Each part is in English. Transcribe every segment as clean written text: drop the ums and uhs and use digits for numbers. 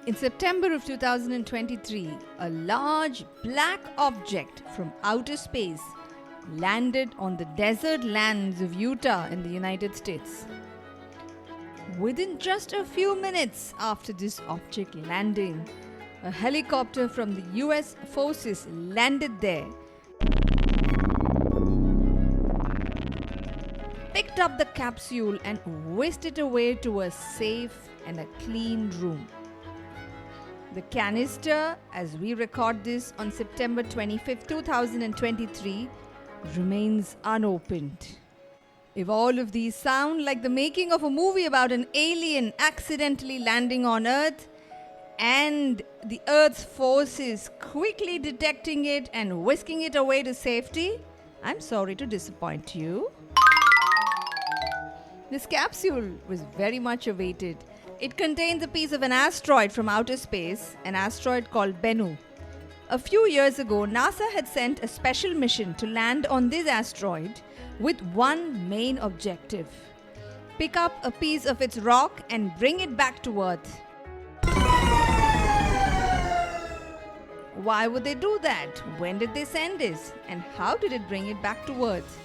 In September of 2023, a large black object from outer space landed on the desert lands of Utah in the United States. Within just a few minutes after this object landing, a helicopter from the US forces landed there, picked up the capsule and whisked it away to a safe and a clean room. The canister, as we record this on September 25, 2023, remains unopened. If all of these sound like the making of a movie about an alien accidentally landing on Earth and the Earth's forces quickly detecting it and whisking it away to safety, I'm sorry to disappoint you. This capsule was very much awaited. It contains a piece of an asteroid from outer space, an asteroid called Bennu. A few years ago, NASA had sent a special mission to land on this asteroid with one main objective: pick up a piece of its rock and bring it back to Earth. Why would they do that? When did they send this? And how did it bring it back to Earth?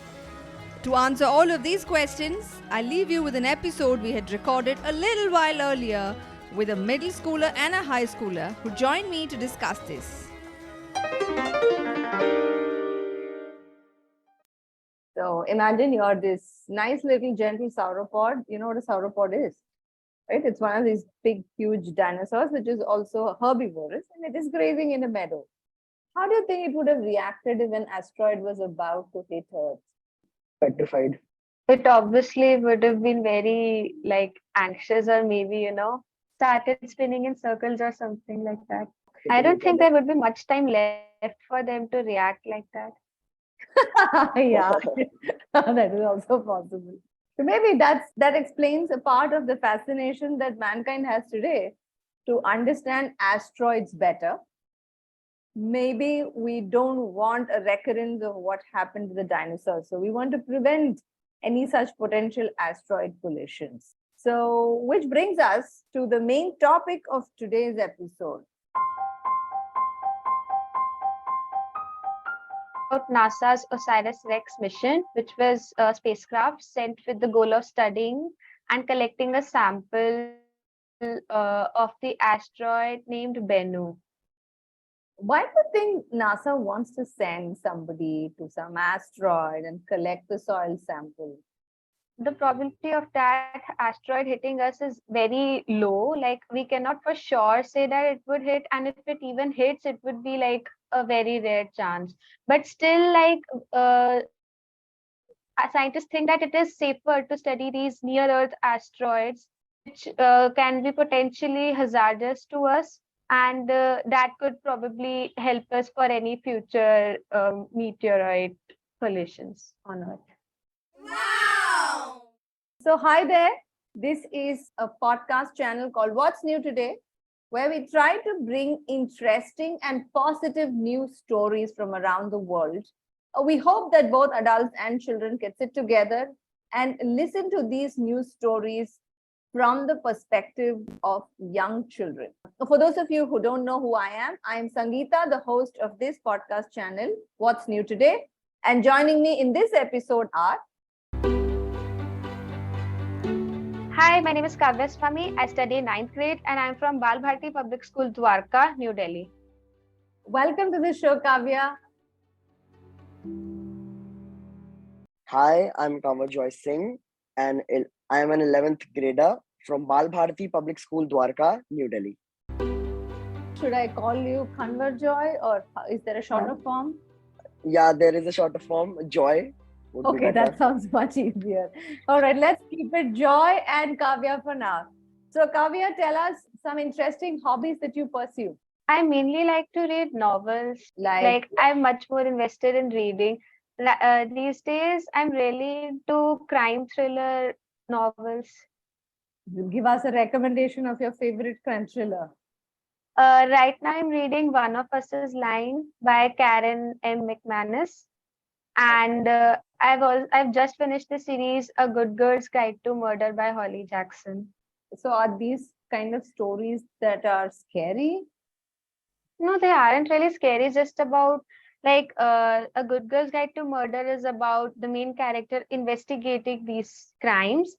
To answer all of these questions, I leave you with an episode we had recorded a little while earlier with a middle schooler and a high schooler who joined me to discuss this. So imagine you're this nice little gentle sauropod. You know what a sauropod is, right? It's one of these big, huge dinosaurs, which is also herbivorous, and it is grazing in a meadow. How do you think it would have reacted if an asteroid was about to hit Earth? Petrified. It obviously would have been very anxious, or maybe, started spinning in circles or something like that. I don't think there would be much time left for them to react like that. Yeah, that is also possible. So maybe that explains a part of the fascination that mankind has today to understand asteroids better. Maybe we don't want a recurrence of what happened to the dinosaurs. So we want to prevent any such potential asteroid collisions. So, which brings us to the main topic of today's episode. About NASA's Osiris-Rex mission, which was a spacecraft sent with the goal of studying and collecting a sample of the asteroid named Bennu. Why do you think NASA wants to send somebody to some asteroid and collect the soil sample? The probability of that asteroid hitting us is very low. We cannot for sure say that it would hit, and if it even hits, it would be a very rare chance. But still, scientists think that it is safer to study these near-Earth asteroids, which can be potentially hazardous to us. And that could probably help us for any future meteorite collisions on Earth. Wow! So, hi there. This is a podcast channel called What's New Today, where we try to bring interesting and positive news stories from around the world. We hope that both adults and children can sit together and listen to these news stories from the perspective of young children. For those of you who don't know who I am Sangeeta, the host of this podcast channel, What's New Today? And joining me in this episode are... Hi, my name is Kavya Swami. I study 9th grade and I'm from Bal Bharati Public School, Dwarka, New Delhi. Welcome to the show, Kavya. Hi, I'm Kamaljoy Singh, and I am an 11th grader from Bal Bharati Public School, Dwarka, New Delhi. Should I call you Kanvarjoy, or is there a shorter form? Yeah, there is a shorter form, Joy. Okay, that sounds much easier. All right, let's keep it Joy and Kavya for now. So Kavya, tell us some interesting hobbies that you pursue. I mainly like to read novels. I'm much more invested in reading. These days, I'm really into crime thriller novels. Give us a recommendation of your favorite crime thriller. Right now, I'm reading One of Us's Line by Karen M. McManus. And I've just finished the series A Good Girl's Guide to Murder by Holly Jackson. So are these kind of stories that are scary? No, they aren't really scary. It's just about like A Good Girl's Guide to Murder is about the main character investigating these crimes.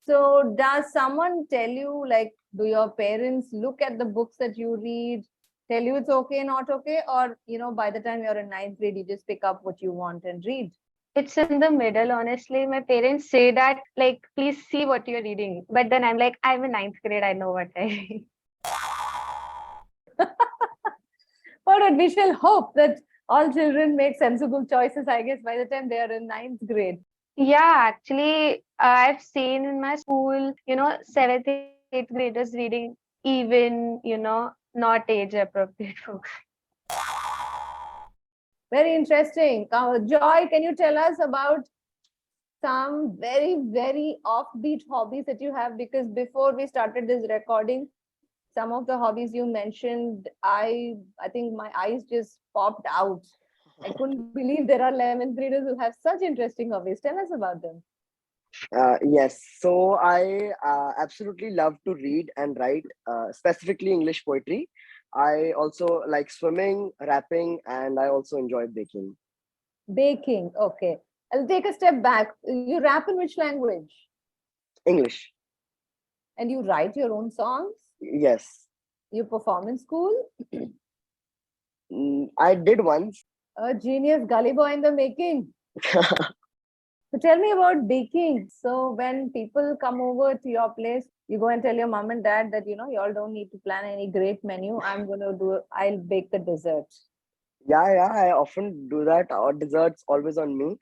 So does someone tell you, like, do your parents look at the books that you read, tell you it's okay, not okay? Or, by the time you're in ninth grade, you just pick up what you want and read? It's in the middle, honestly. My parents say that, like, please see what you're reading. But then I'm like, I'm in ninth grade. I know what I read. But we shall hope that all children make sensible choices, I guess, by the time they are in ninth grade. Yeah, actually, I've seen in my school, seventh, eighth graders reading even, not age appropriate books. Very interesting. Joy, can you tell us about some very, very offbeat hobbies that you have? Because before we started this recording, some of the hobbies you mentioned, I think my eyes just popped out. I couldn't believe there are 11th graders who have such interesting hobbies. Tell us about them. Yes, so I absolutely love to read and write, specifically English poetry. I also like swimming, rapping, and I also enjoy baking. Baking, okay. I'll take a step back. You rap in which language? English, And you write your own songs? yes. You perform in school? I did once. A genius gully boy in the making. So tell me about baking. So when people come over to your place, you go and tell your mom and dad that, y'all don't need to plan any great menu. I'll bake the dessert. Yeah, I often do that. Our desserts always on me.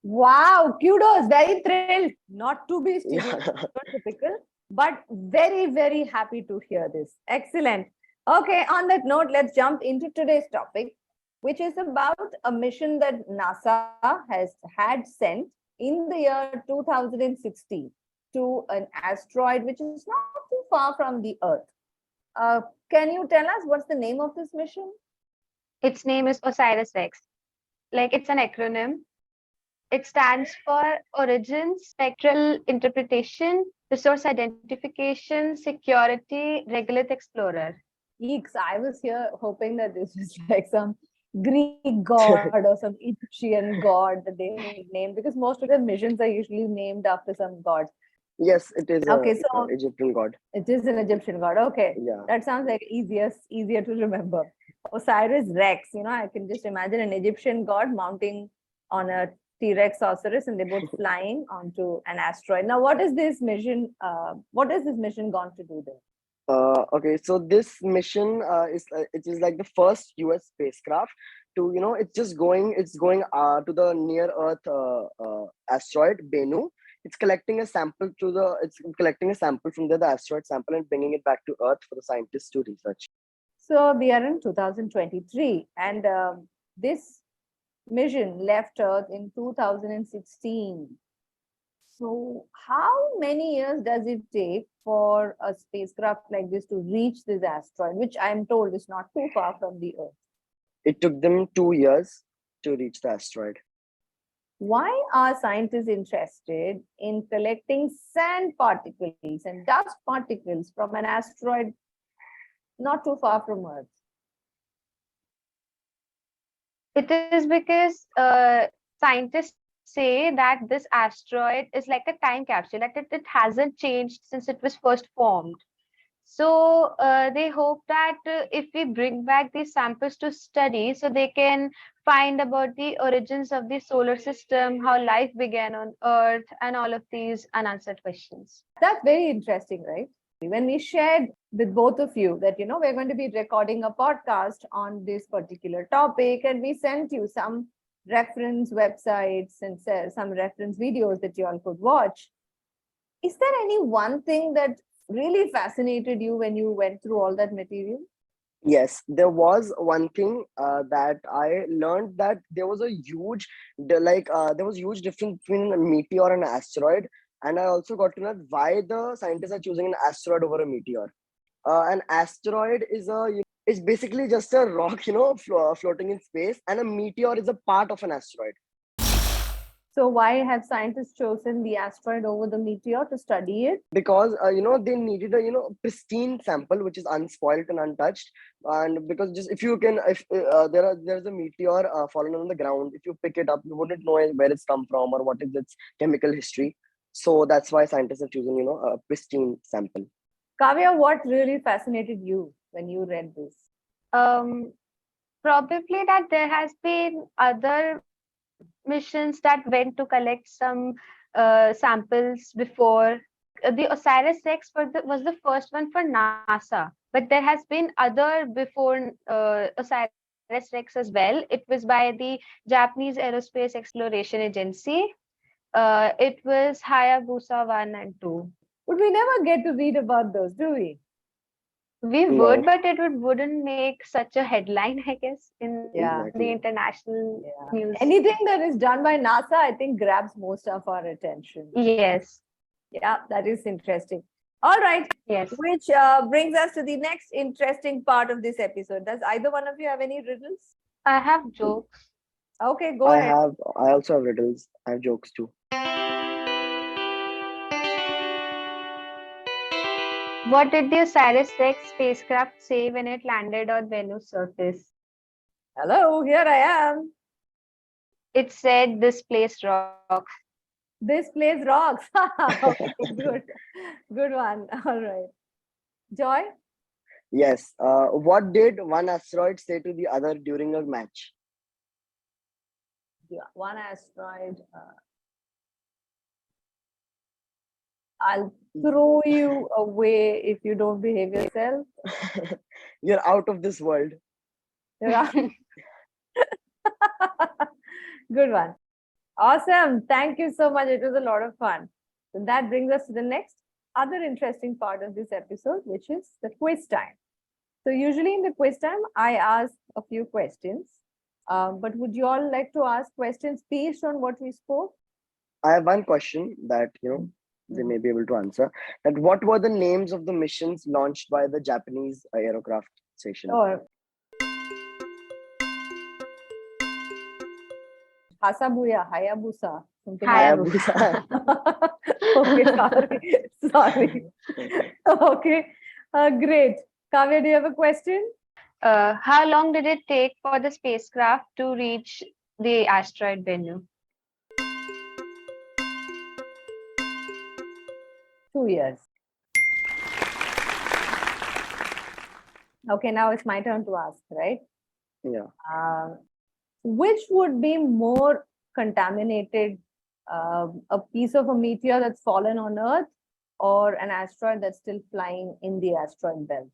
Wow, kudos, very thrilled. Not to be Yeah. stereotypical, but very, very happy to hear this. Excellent. Okay, on that note, let's jump into today's topic, which is about a mission that NASA had sent in the year 2016 to an asteroid which is not too far from the Earth. Can you tell us what's the name of this mission? Its name is Osiris-Rex. Like, it's an acronym. It stands for Origins, Spectral Interpretation, Resource Identification, Security, Regolith Explorer. Eeks, I was here hoping that this was like some Greek god or some Egyptian god that they named, because most of the missions are usually named after some god. Yes, it is Okay, a so Egyptian god. it is an Egyptian god. Okay, Yeah. that sounds like easier to remember. Osiris-Rex, I can just imagine an Egyptian god mounting on a T-Rex Osiris, and they're both flying onto an asteroid. Now, what is this mission? What is this mission going to do there? Okay, so this mission it is like the first US spacecraft to it's going to the near Earth asteroid Bennu. It's collecting a sample from the asteroid sample and bringing it back to Earth for the scientists to research. So we are in 2023, and this mission left Earth in 2016. So how many years does it take for a spacecraft like this to reach this asteroid, which I'm told is not too far from the Earth? It took them 2 years to reach the asteroid. Why are scientists interested in collecting sand particles and dust particles from an asteroid not too far from Earth? It is because scientists say that this asteroid is like a time capsule, that it hasn't changed since it was first formed. So they hope that if we bring back these samples to study, so they can find about the origins of the solar system, how life began on Earth, and all of these unanswered questions. That's very interesting, right? When we shared with both of you that, we're going to be recording a podcast on this particular topic, and we sent you some reference websites and some reference videos that you all could watch. Is there any one thing that really fascinated you when you went through all that material? Yes, there was one thing that I learned, that there was a huge difference between a meteor and an asteroid. And I also got to know why the scientists are choosing an asteroid over a meteor. An asteroid is basically just a rock, floating in space, and a meteor is a part of an asteroid. So why have scientists chosen the asteroid over the meteor to study it? Because they needed a pristine sample which is unspoiled and untouched. And because just if you can, if there's a meteor fallen on the ground, if you pick it up, you wouldn't know where it's come from or what is its chemical history. So that's why scientists have chosen a pristine sample. Kavya, what really fascinated you when you read this? Probably that there has been other missions that went to collect some samples before. The Osiris-Rex was the first one for NASA, but there has been other before Osiris-Rex as well. It was by the Japanese Aerospace Exploration Agency. It was Hayabusa 1 and 2. But we never get to read about those, do we? We No. would, but it wouldn't make such a headline, I guess, in Yeah. the international news. Anything that is done by NASA, I think, grabs most of our attention. Yes. Yeah, that is interesting. All right. Yes. Which brings us to the next interesting part of this episode. Does either one of you have any riddles? I have jokes. Okay, go I ahead. also have riddles. I have jokes too. What did the Osiris-Rex spacecraft say when it landed on Bennu's surface? Hello, here I am. It said, "This place rocks." This place rocks. Okay, good. Good one. All right. Joy? Yes. What did one asteroid say to the other during a match? Yeah, one asteroid. I'll throw you away if you don't behave yourself. You're out of this world. Yeah. Good one. Awesome. Thank you so much. It was a lot of fun. And that brings us to the next other interesting part of this episode, which is the quiz time. So usually in the quiz time, I ask a few questions. But would you all like to ask questions based on what we spoke? I have one question that they may be able to answer. That what were the names of the missions launched by the Japanese aerocraft station? Or Hasabuya, Hayabusa, something Hayabusa. Okay, sorry. Okay, great. Kavya, do you have a question? How long did it take for the spacecraft to reach the asteroid Bennu? 2 years. Okay, now it's my turn to ask, right? Yeah. Which would be more contaminated, a piece of a meteor that's fallen on Earth or an asteroid that's still flying in the asteroid belt?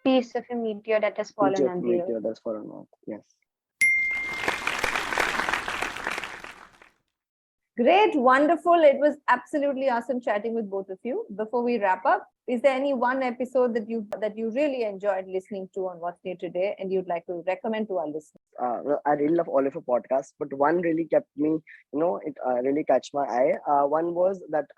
Piece of a meteor that has fallen on the Earth. That's fallen on. Yes. Great, wonderful. It was absolutely awesome chatting with both of you. Before we wrap up, is there any one episode that you really enjoyed listening to on What's New Today and you'd like to recommend to our listeners? Well, I really love all of your podcasts, but one really kept me, it really catch my eye. One was that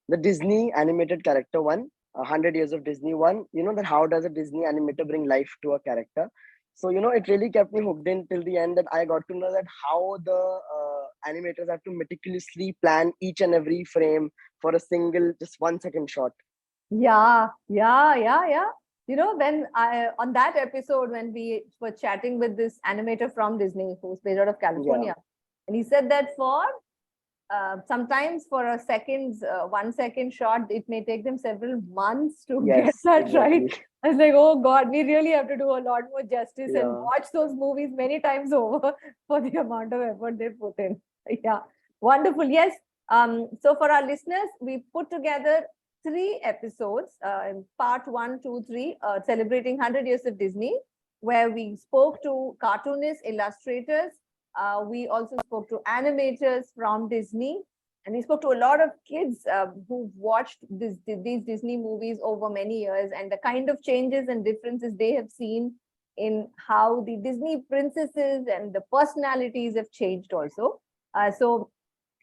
the Disney animated character one, 100 Years of Disney one. That how does a Disney animator bring life to a character? So it really kept me hooked in till the end. That I got to know that how the animators have to meticulously plan each and every frame for a single, just 1 second shot. Yeah. When on that episode, when we were chatting with this animator from Disney, who's based out of California, and he said that for sometimes for a 1 second shot, it may take them several months to get that right. I was like, oh God, we really have to do a lot more justice and watch those movies many times over for the amount of effort they put in. Yeah, wonderful. Yes. So for our listeners, we put together 3 episodes, part 1, 2, 3, celebrating 100 years of Disney, where we spoke to cartoonists, illustrators. We also spoke to animators from Disney, and we spoke to a lot of kids who've watched these Disney movies over many years and the kind of changes and differences they have seen in how the Disney princesses and the personalities have changed also. So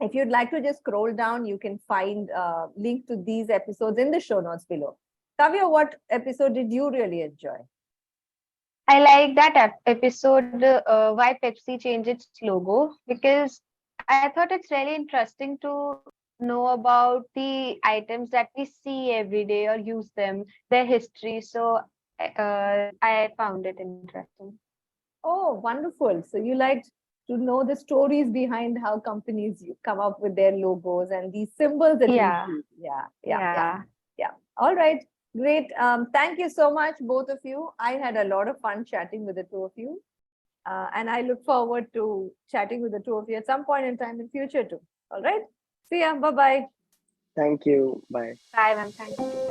if you'd like to just scroll down, you can find a link to these episodes in the show notes below. Kavya, what episode did you really enjoy? I like that episode, why Pepsi changed its logo, because I thought it's really interesting to know about the items that we see every day or use them, their history. So I found it interesting. Oh, wonderful. So you liked to know the stories behind how companies come up with their logos and these symbols that we Yeah, see. yeah. Yeah. All right. Great. Thank you so much, both of you. I had a lot of fun chatting with the two of you. And I look forward to chatting with the two of you at some point in time in future too. All right. See ya. Bye-bye. Thank you. Bye. Bye, ma'am. Thank you.